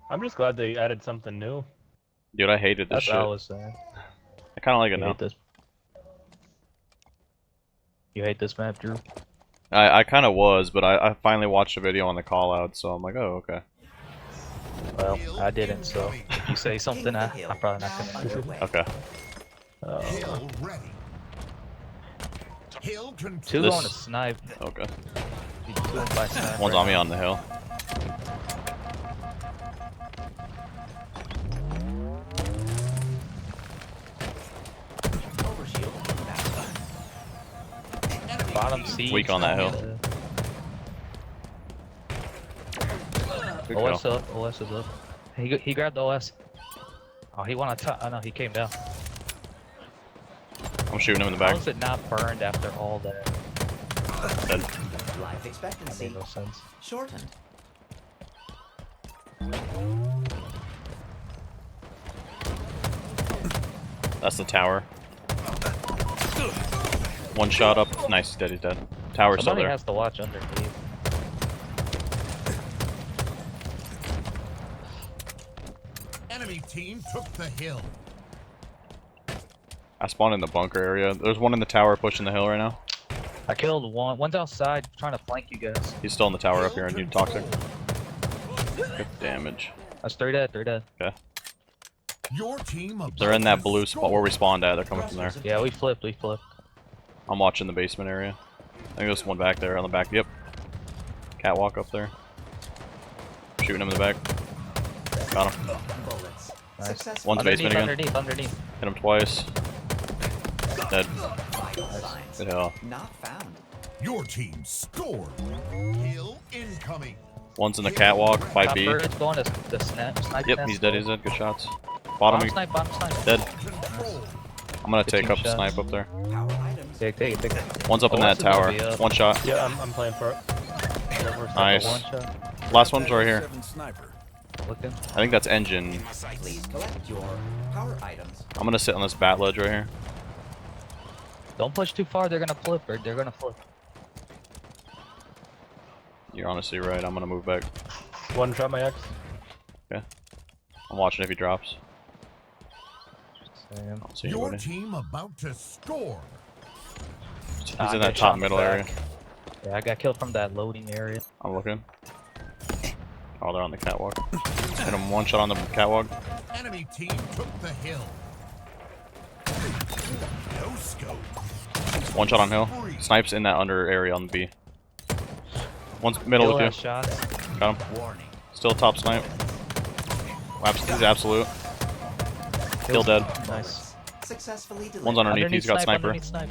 I'm just glad they added something new. Dude, I hated this That's shit. what I was saying. I kind of like it You now. hate this. You hate this map, Drew? I kind of was, but I finally watched a video on the call out, so I'm like, oh, okay. Well, I didn't, so if you say something, I'm probably not gonna do it. Okay. Hill ready. Hill control. Two This- going to snipe. Okay. He's doing by snipe. One's right on me now. on the hill. Bottom C. Weak on that hill. Good OS kill. up. OS is up. He grabbed the OS. Oh, he went on top. Oh no, he came down. I'm shooting him in the How back. is it not burned after all that? Dead. Life That expectancy made no sense. shortened. That's the tower. One shot up. Nice, he's dead, he's dead. Tower's still Somebody there. has to watch underneath. Enemy team took the hill. I spawned in the bunker area. There's one in the tower pushing the hill right now. I killed one. One's outside trying to flank you guys. He's still in the tower up here and you toxic. Good damage. That's 3 dead. 3 dead. Okay. Your team. They're in that blue spot where we spawned at. They're coming from there. Yeah, we flipped. We flipped. I'm watching the basement area. I think there's one back there on the back. Yep. Catwalk up there. Shooting him in the back. Got him. Bullets. Nice. Successful. One's basement again. Underneath. Hit him twice. Dead. Vital signs. Good hell. Not found. Your team scored. Hill incoming. One's in the catwalk. Fight Top B. bird's going to the snipe. Yep, nest. he's dead. He's dead. Good shots. Bottom Bottom. snipe. Bottom snipe. Dead. Control. I'm gonna Good take team up the shots. snipe up there. Power items. Take it. One's up in Oh, that this is gonna tower. be up. One shot. Yeah, I'm playing for it. Whatever, it's Nice. One shot. Last one's right here. Looking. I think that's engine. Please collect your power items. I'm gonna sit on this bat ledge right here. Don't push too far. They're gonna flip. Or they're gonna flip. You're honestly right. I'm gonna move back. One shot my X. I'm watching if he drops. Same. I don't see Your anybody. team about to score. He's I in got that shot top in the middle back. area. Yeah, I got killed from that loading area. I'm looking. Oh, they're on the catwalk. Hit him one shot on the catwalk. Enemy team took the hill. No scope. One shot on hill. Snipes in that under area on the B. One's middle Kill with has you. shots. Got him. Warning. Still top snipe. He's absolute. Still dead. Nice. Successfully delivered. One's underneath. He's got sniper. Underneath snipe.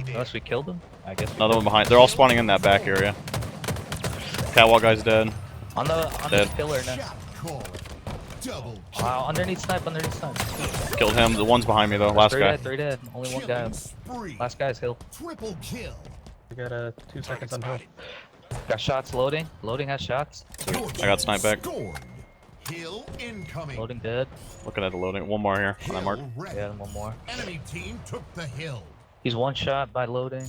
Unless we killed him, I guess. we Another one behind. They're all spawning in that back area. Catwalk guy's dead. On the Dead. pillar next. Shot call. Double. Wow, underneath snipe. Killed him. The one's behind me though. Last Three guy. dead. 3 dead. Only one guy. Killing spree. Last guy's hill. Triple kill. We got 2 seconds on hill. Got shots loading. Loading has shots. Your I got sniped back. scored. Hill incoming. Loading dead. Looking at the loading. One more here on that mark. Hill ready. Yeah, and one more. Enemy team took the hill. He's one shot by loading.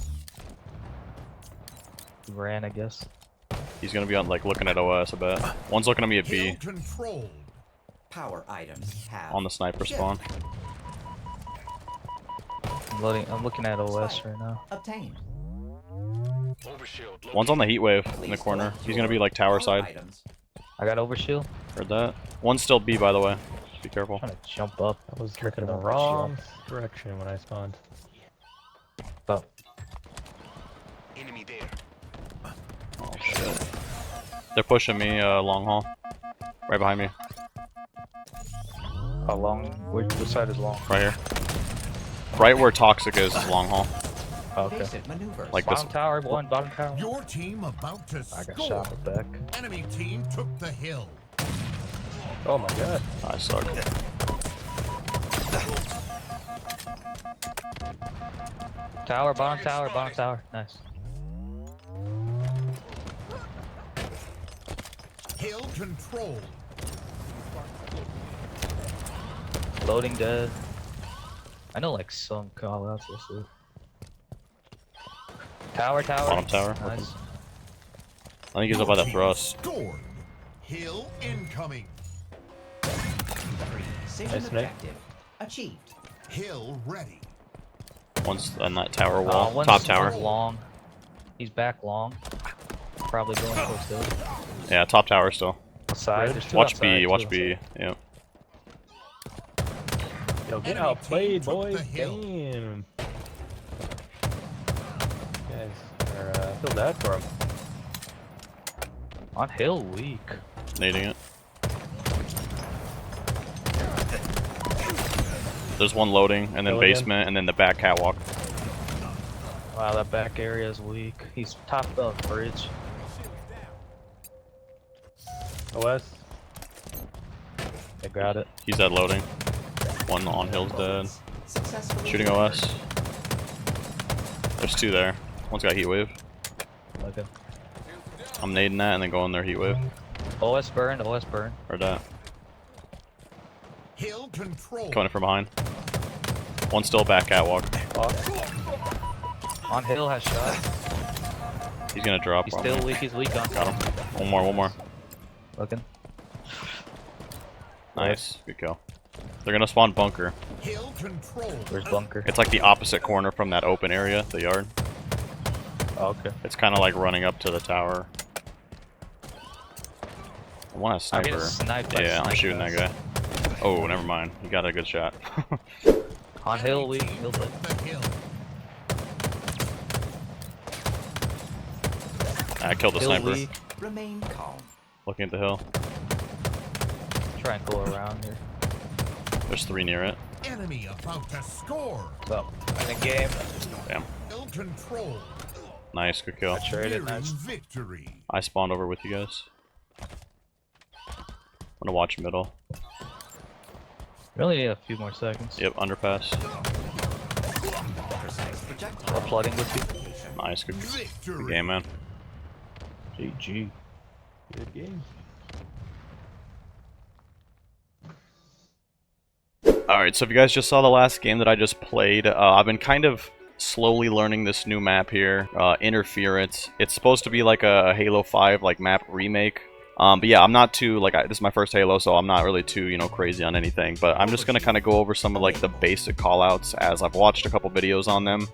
He ran, I guess. He's gonna be on like looking at OS. I bet. One's looking at me at Hill B controlled. Power items have on the sniper spawn. I'm loading. I'm looking at OS right now. obtained. One's on the heat wave in the corner. He's gonna be like tower Power side. items. I got overshield. Heard that. One's still B by the way. Be careful. Trying to jump up. I was Tricking looking in the him. wrong direction when I spawned. Up. Oh shit. They're pushing me long haul. Right behind me. How long? Which side is long? Right here. Right where toxic is long haul. Oh, okay. Evasive maneuvers. Like this. Bottom tower, one. Bottom tower. Your team about to I got score. shot in the back. Enemy team took the hill. Oh my god. I suck. Tower, bottom tower, bottom tower. Nice. Hill controlled. Loading dead. I know like some call outs this is. Tower. Bottom tower. Nice. I think he's up by that thrust. Scored. Hill incoming. Precision Nice, Nick. objective achieved. Hill ready. One's on that tower wall. One's Top tower. long. He's back long. Probably going towards hill. Yeah, top tower still. Outside. There's two Watch outside, B, two watch outside. B. Yep. Yo, get Enemy outplayed, team took boys. the hill. Damn. Guys are feel bad for him. On hill, weak. Nading it. There's one loading, and then Go again. basement, and then the back catwalk. Wow, that back area is weak. He's top of the bridge. OS. They got it. He's dead loading. One on hill's dead. Successfully Shooting delivered. OS. There's two there. One's got heat wave. Okay. I'm nading that and then going their heat wave. OS burned. OS burned. Or that. Hill control. Coming in from behind. One still back catwalk. On hill has shot. He's gonna drop. He's probably. still weak. He's weak on. Got him. One more, one more. Looking. Nice. Good kill. They're gonna spawn bunker. Hill control. Where's bunker? It's like the opposite corner from that open area, the yard. Oh, okay. It's kind of like running up to the tower. I want a I'm sniper. getting sniped by Yeah, I'm sniper shooting guys. that guy. Oh, never mind. He got a good shot. On hill, Enemy weak. team Hill took dead. the hill. I killed the Hill sniper. weak. Remain calm. Looking at the hill. Try and go around here. There's three near it. Enemy about to score. So, in the game. Damn. Hill control. Nice, good kill. I traded. Nearing Nice. victory. I spawned over with you guys. I'm gonna watch middle. We only need a few more seconds. Yep, underpass. Precise projectile. I'm flooding with you. Nice, good Victory. game, man. GG. Good game. Alright, so if you guys just saw the last game that I just played, I've been kind of slowly learning this new map here, Interference. It's supposed to be like a Halo 5 like map remake. But yeah, I'm not too, like, this is my first Halo, so I'm not really too, you know, crazy on anything. But I'm just going to kind of go over some of, like, the basic callouts as I've watched a couple videos on them.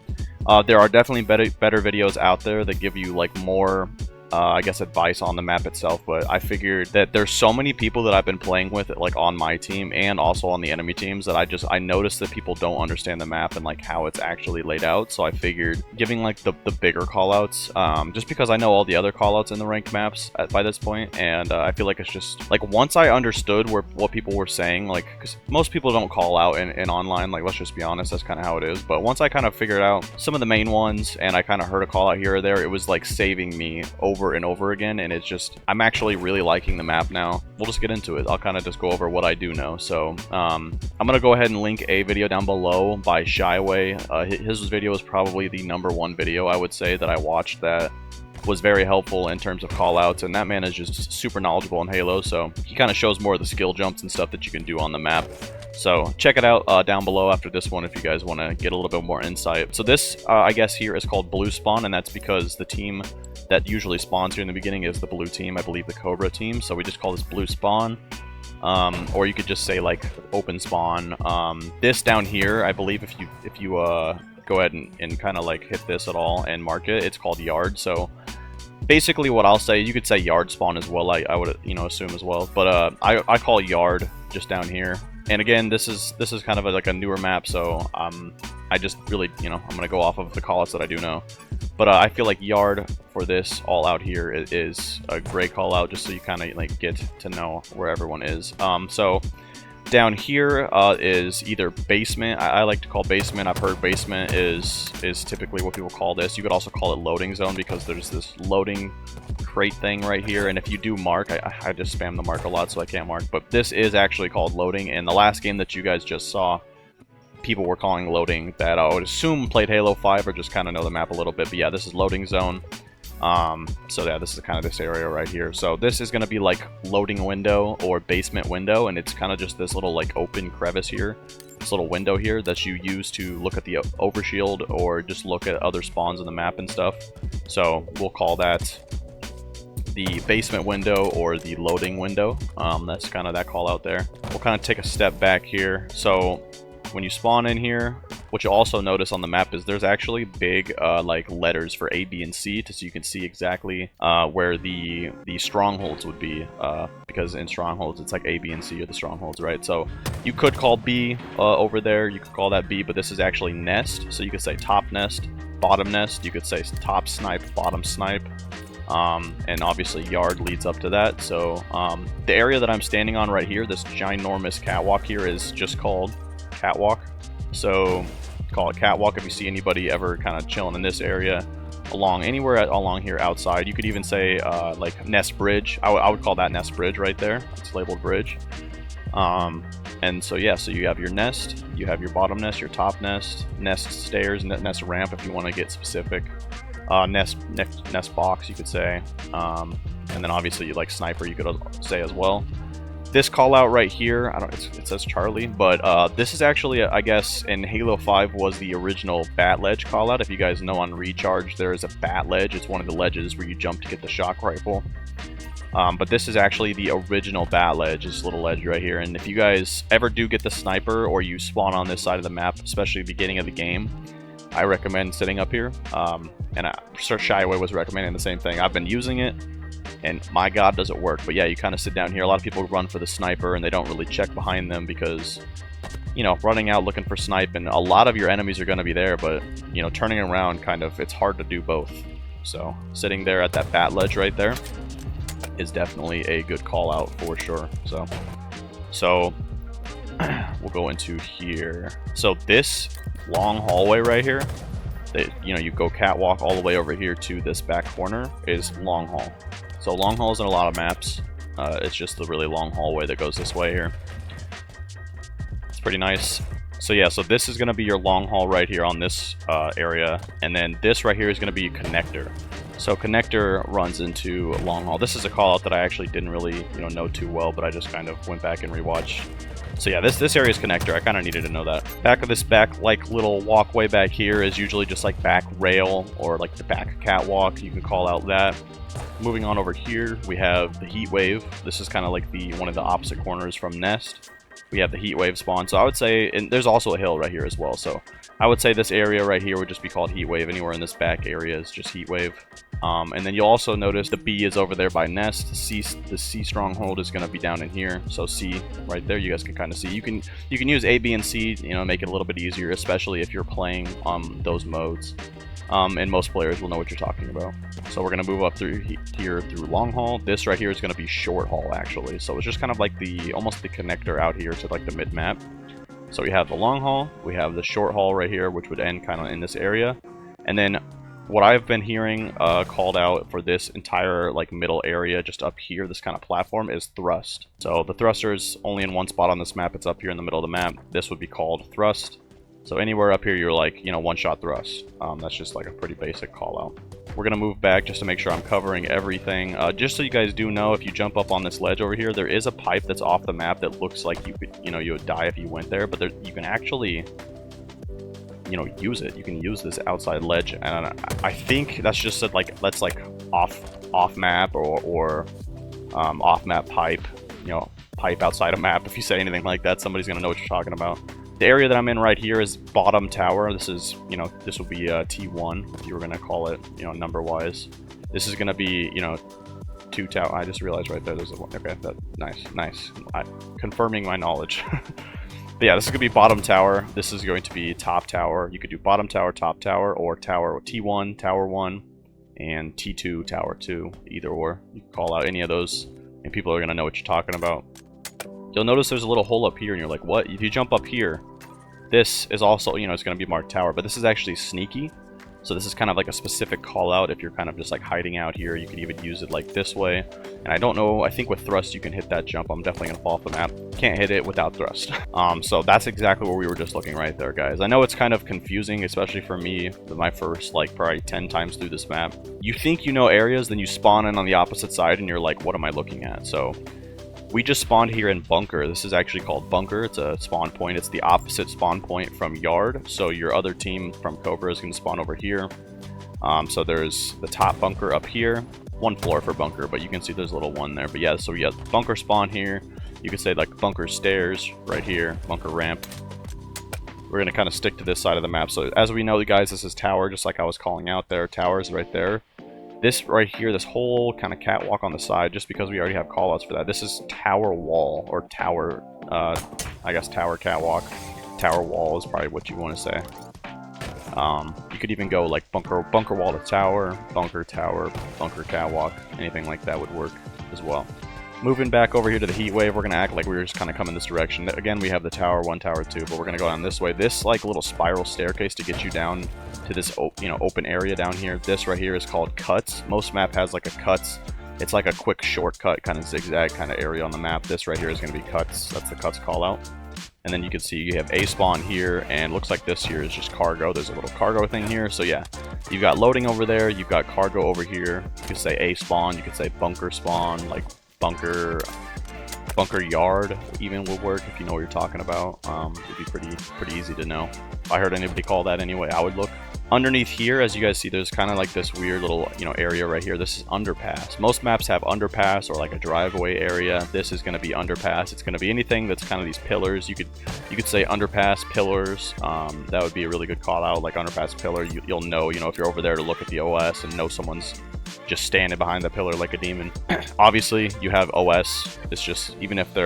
There are definitely better videos out there that give you, like, more, I guess, advice on the map itself. But I figured that there's so many people that I've been playing with, like, on my team and also on the enemy teams that I noticed that people don't understand the map and, like, how it's actually laid out. So I figured giving, like, the bigger callouts, just because I know all the other callouts in the ranked maps by this point, and I feel like it's just, like, once I understood what people were saying, like, because most people don't call out in online, like, let's just be honest, that's kind of how it is. But once I kind of figured out some of the main ones and I kind of heard a call out here or there, it was, like, saving me over and over again, and it's just, I'm actually really liking the map now. We'll just get into it. I'll kind of just go over what I do know. So I'm gonna go ahead and link a video down below by Shyway. His video is probably the #1 video I would say that I watched that was very helpful in terms of callouts, and that man is just super knowledgeable in Halo, so he kind of shows more of the skill jumps and stuff that you can do on the map. So check it out down below after this one if you guys want to get a little bit more insight. So this, I guess here is called Blue Spawn, and that's because the team that usually spawns here in the beginning is the blue team, I believe the Cobra team, so we just call this Blue Spawn. Or you could just say like open spawn. This down here, I believe if you go ahead and kind of like hit this at all and mark it, it's called yard. So basically what I'll say, you could say yard spawn as well, I would, you know, assume as well, but I call yard just down here. And again, this is kind of like a newer map, so I just really, you know, I'm gonna go off of the callouts that I do know. But I feel like yard for this all out here is a great call out, just so you kind of like get to know where everyone is. So down here is either basement. I like to call basement. I've heard basement is typically what people call this. You could also call it loading zone because there's this loading crate thing right here. And if you do mark, I just spam the mark a lot, so I can't mark. But this is actually called loading. And the last game that you guys just saw, people were calling loading that I would assume played Halo 5 or just kind of know the map a little bit. But yeah, this is loading zone. So yeah, this is kind of this area right here. So this is going to be like loading window or basement window, and it's kind of just this little like open crevice here, this little window here that you use to look at the overshield or just look at other spawns in the map and stuff. So we'll call that the basement window or the loading window. That's kind of that call out there. We'll kind of take a step back here. So when you spawn in here, what you'll also notice on the map is there's actually big like letters for A, B, and C, so you can see exactly where the strongholds would be, because in strongholds it's like A, B, and C are the strongholds, right? So you could call B over there, you could call that B, but this is actually nest, so you could say top nest, bottom nest, you could say top snipe, bottom snipe. And obviously yard leads up to that. So the area that I'm standing on right here, this ginormous catwalk here, is just called catwalk. So call it catwalk if you see anybody ever kind of chilling in this area, along anywhere along here outside. You could even say like nest bridge. I would call that nest bridge right there. It's labeled bridge. And so yeah, so you have your nest, you have your bottom nest, your top nest, nest stairs, nest ramp if you want to get specific. Nest box, you could say, and then obviously you like sniper, you could say as well. This call out right here, it says Charlie, but this is actually, I guess, in Halo 5 was the original bat ledge call out. If you guys know, on Recharge there is a bat ledge. It's one of the ledges where you jump to get the shock rifle. But this is actually the original bat ledge, this little ledge right here. And if you guys ever do get the sniper, or you spawn on this side of the map, especially the beginning of the game, I recommend sitting up here. And Sir Shyaway was recommending the same thing. I've been using it, and my god does it work. But yeah, you kind of sit down here. A lot of people run for the sniper and they don't really check behind them, because, you know, running out looking for snipe, and a lot of your enemies are going to be there, but, you know, turning around, kind of, it's hard to do both. So sitting there at that bat ledge right there is definitely a good call out for sure. So we'll go into here. So this long hallway right here, you know, you go catwalk all the way over here to this back corner, is long haul. So long haul is in a lot of maps. It's just the really long hallway that goes this way here. It's pretty nice. So yeah, so this is going to be your long haul right here on this area, and then this right here is going to be connector. So connector runs into long haul. This is a call out that I actually didn't really, you know too well, but I just kind of went back and rewatched. So yeah, this area is connector. I kind of needed to know that. Back of this like little walkway back here is usually just like back rail, or like the back catwalk. You can call out that. Moving on over here, we have the heat wave. This is kind of like one of the opposite corners from nest. We have the heat wave spawn. So I would say, and there's also a hill right here as well. So I would say this area right here would just be called heat wave. Anywhere in this back area is just heat wave. And then you'll also notice the B is over there by nest. The C stronghold is going to be down in here. So C right there, you guys can kind of see. You can use A, B, and C, you know, make it a little bit easier, especially if you're playing those modes. And most players will know what you're talking about. So we're going to move up through here through long haul. This right here is going to be short haul, actually. So it's just kind of like almost the connector out here to like the mid map. So we have the long haul, we have the short haul right here, which would end kind of in this area. And then what I've been hearing called out for this entire like middle area just up here, this kind of platform, is thrust. So the thruster is only in one spot on this map. It's up here in the middle of the map. This would be called thrust. So anywhere up here, you're like, you know, one-shot thrust. That's just like a pretty basic call out. We're going to move back just to make sure I'm covering everything. Just so you guys do know, if you jump up on this ledge over here, there is a pipe that's off the map that looks like you would die if you went there, but you can actually, you know, use it. You can use this outside ledge, and I think that's just that's like off map or off map pipe, you know, pipe outside a map. If you say anything like that, somebody's going to know what you're talking about. The area that I'm in right here is bottom tower. This is, you know, this will be T1 if you were going to call it, you know, number wise. This is going to be, you know, 2 tower. I just realized right there there's a one. Okay, nice. Confirming my knowledge. But yeah, this is going to be bottom tower. This is going to be top tower. You could do bottom tower, top tower, or tower T1, tower 1, and T2, tower 2. Either or. You can call out any of those, and people are going to know what you're talking about. You'll notice there's a little hole up here, and you're like, what? If you jump up here, this is also, you know, it's going to be marked tower, but this is actually sneaky. So this is kind of like a specific call out if you're kind of just like hiding out here. You can even use it like this way. And I don't know, I think with thrust you can hit that jump. I'm definitely going to fall off the map. Can't hit it without thrust. So that's exactly where we were just looking right there, guys. I know it's kind of confusing, especially for me, my first like probably 10 times through this map. You think you know areas, then you spawn in on the opposite side and you're like, what am I looking at? So we just spawned here in bunker. This is actually called bunker. It's a spawn point. It's the opposite spawn point from yard. So your other team from Cobra is going to spawn over here. So there's the top bunker up here. one floor for bunker, but you can see there's a little one there. But yeah, so we have bunker spawn here. You could say like bunker stairs right here, bunker ramp. We're going to kind of stick to this side of the map. So as we know, guys, this is tower, just like I was calling out there. Towers right there. This right here, this whole kind of catwalk on the side, just because we already have callouts for that. This is tower wall, or tower, I guess tower catwalk. Tower wall is probably what you want to say. You could even go like bunker wall to tower, bunker catwalk, anything like that would work as well. Moving back over here to the heat wave, we're gonna act like we were just kind of coming this direction. Again, we have the tower 1, tower 2, but we're gonna go down this way. This like little spiral staircase to get you down to this open area down here. This right here is called cuts. Most map has like a cuts. It's like a quick shortcut kind of zigzag kind of area on the map. This right here is gonna be cuts. That's the cuts call out. And then you can see you have a spawn here, and looks like this here is just cargo. There's a little cargo thing here. So yeah, you've got loading over there. You've got cargo over here. You could say a spawn. You could say bunker spawn, like bunker yard even would work if you know what you're talking about. Would be pretty easy to know. If I heard anybody call that anyway, I would look. Underneath here, as you guys see, there's kind of like this weird little, area right here. This is underpass. Most maps have underpass or like a driveway area. This is going to be underpass. It's going to be anything that's kind of these pillars. You could say underpass pillars. That would be a really good call out, like underpass pillar. You'll know, if you're over there to look at the OS and know someone's just standing behind the pillar like a demon. Obviously, you have OS. It's just even if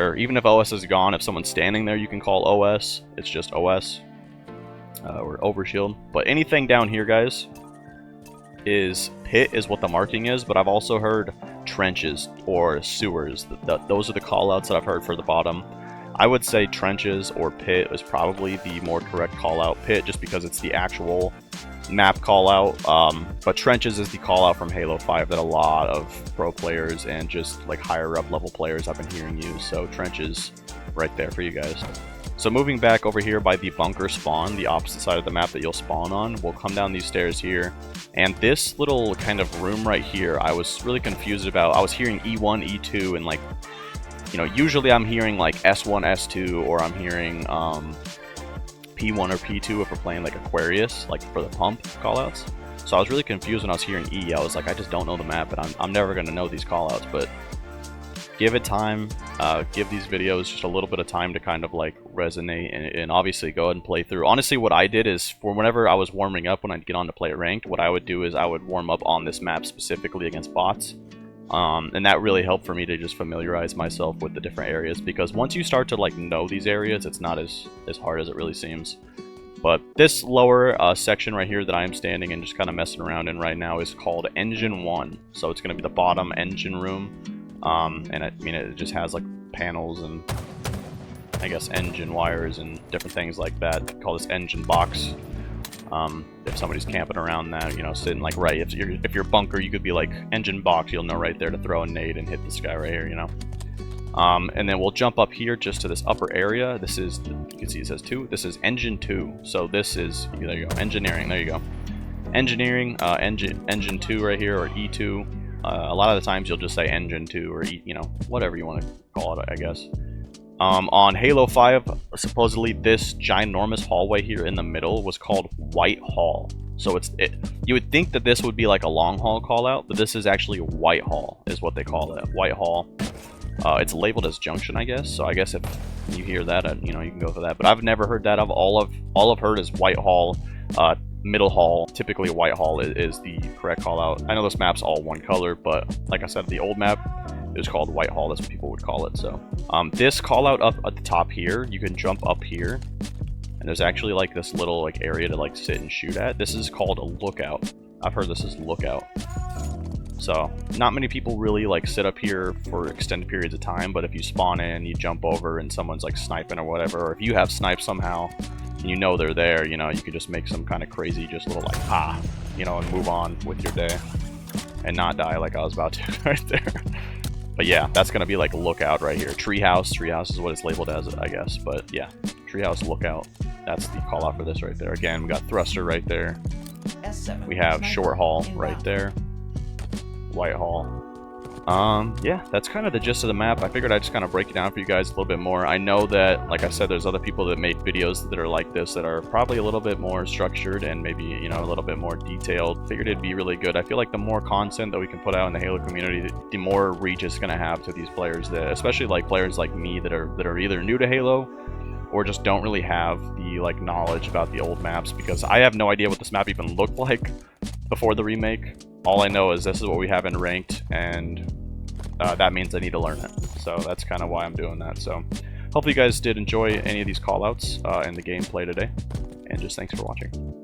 OS is gone, if someone's standing there, you can call OS. It's just OS. Or overshield. But anything down here, guys, is pit is what the marking is, but I've also heard trenches or sewers. Those are the callouts that I've heard for the bottom. I would say trenches or pit is probably the more correct callout. Pit just because it's the actual map callout, but trenches is the callout from Halo 5 that a lot of pro players and just like higher up level players I've been hearing use. So trenches right there for you guys. So moving back over here by the bunker spawn, the opposite side of the map that you'll spawn on, we'll come down these stairs here. And this little kind of room right here, I was really confused about. I was hearing E1, E2, and like, usually I'm hearing like S1, S2, or I'm hearing P1 or P2 if we're playing like Aquarius, like for the pump callouts. So I was really confused when I was hearing E. I was like, I just don't know the map, and I'm never going to know these callouts, but give it time. Give these videos just a little bit of time to kind of like resonate, and obviously go ahead and play through. Honestly, what I did is for whenever I was warming up when I'd get on to play ranked, what I would do is I would warm up on this map specifically against bots. And that really helped for me to just familiarize myself with the different areas, because once you start to like know these areas, it's not as hard as it really seems. But this lower section right here that I am standing and just kind of messing around in right now is called Engine 1. So it's going to be the bottom engine room. And it just has like panels and I guess engine wires and different things like that. Call this engine box. If somebody's camping around that, sitting like right, if you're bunker, you could be like engine box. You'll know right there to throw a nade and hit this guy right here. And then we'll jump up here just to this upper area. This is, you can see it says 2. This is engine 2. So this is, there you go, engineering. There you go, engineering. Engine 2 right here, or E2. A lot of the times you'll just say engine 2 or whatever you want to call it, I guess. On Halo 5, supposedly this ginormous hallway here in the middle was called White Hall. So you would think that this would be like a long haul call out, but this is actually White Hall is what they call it. White Hall. It's labeled as junction, I guess. So I guess if you hear that, you can go for that. But I've never heard that. All I've heard is White Hall. Middle hall, typically White Hall is the correct call out. I know this map's all one color, but like I said, the old map is called White Hall. That's what people would call it. So this call out up at the top here, you can jump up here, and there's actually like this little like area to like sit and shoot at. This is called a lookout. I've heard this is lookout. So not many people really like sit up here for extended periods of time, but if you spawn in, you jump over and someone's like sniping or whatever, or if you have sniped somehow and they're there, you could just make some kind of crazy just little like and move on with your day and not die like I was about to right there. But yeah, that's gonna be like a lookout right here. Treehouse is what it's labeled as, I guess. But yeah, treehouse lookout. That's the call out for this right there. Again, we got thruster right there. S7. We have short haul right there. White Hall. Yeah, that's kind of the gist of the map. I figured I'd just kind of break it down for you guys a little bit more. I know that, like I said, there's other people that made videos that are like this that are probably a little bit more structured and maybe, you know, a little bit more detailed. Figured it'd be really good. I feel like the more content that we can put out in the Halo community, the more reach it's going to have to these players, that, especially like players like me that are either new to Halo or just don't really have the like knowledge about the old maps, because I have no idea what this map even looked like before the remake. All I know is this is what we have in ranked, and that means I need to learn it. So that's kind of why I'm doing that. So hopefully you guys did enjoy any of these callouts in the gameplay today, and just thanks for watching.